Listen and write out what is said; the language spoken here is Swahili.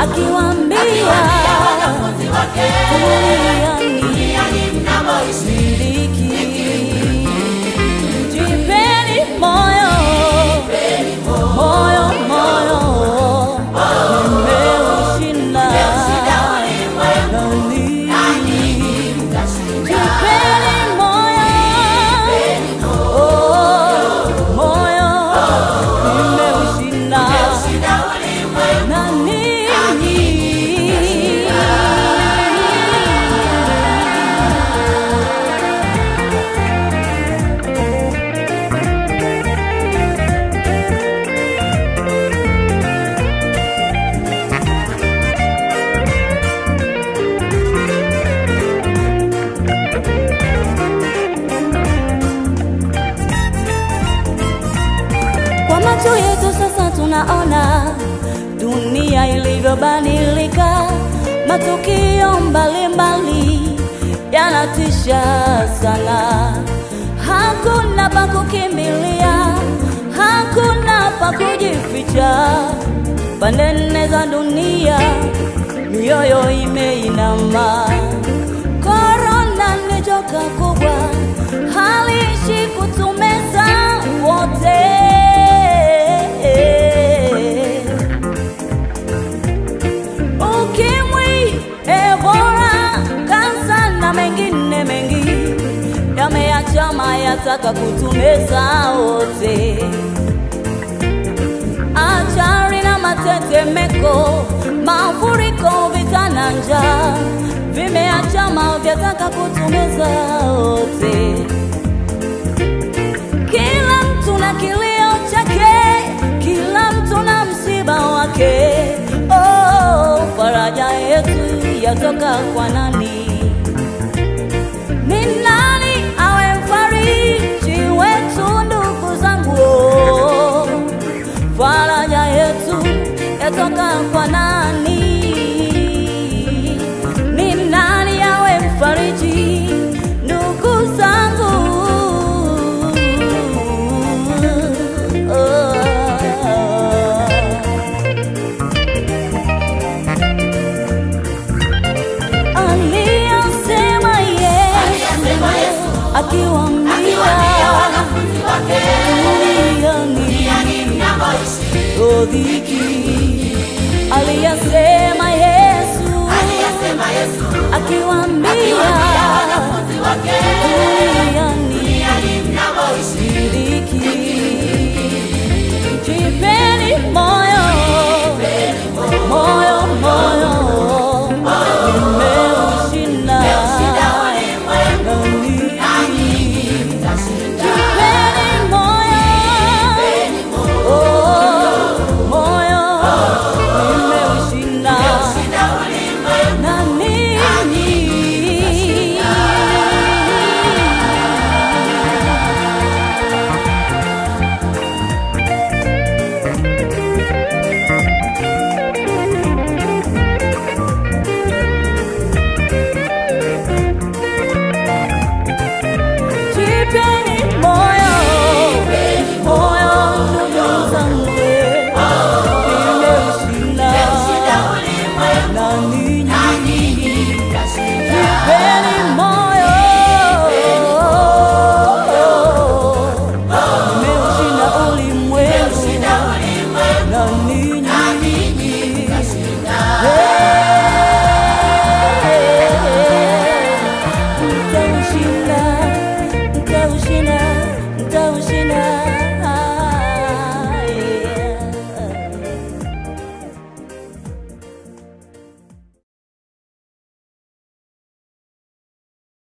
akiwaambia wanafunzi wake, duniani mnamoishi jipeni moyo, moyo, moyo, nimeushinda ulimwengu, nanyi mtashinda. Jipeni moyo, moyo, nimeushinda ulimwengu, nanyi kwa macho yetu sasa tunaona dunia ilivyobadilika, matukio mbalimbali yanatisha sana. Hakuna pa kukimbilia, hakuna pa kujificha. Pande nne za dunia mioyo imeinama. Korona ni joka kubwa, haliishi kutumeza wote. Ukimwi, Ebola, kansa na mengine mengi yameachama, yataka kutumeza wote. Ajali na matetemeko, mafuriko, vita na njaa vimeachama, vyataka kutumeza wote. Kila mtu na kilio chake, kila mtu na msiba wake. Oh, faraja yetu yatoka kwa nani? Ni nani awe mfariji wetu, ndugu zangu? Oh, faraja yetu yatoka kwa nani? Ni nani awe mfariji, ndugu zangu? Akiwaambia wanafunzi wake, duniani mnamoishi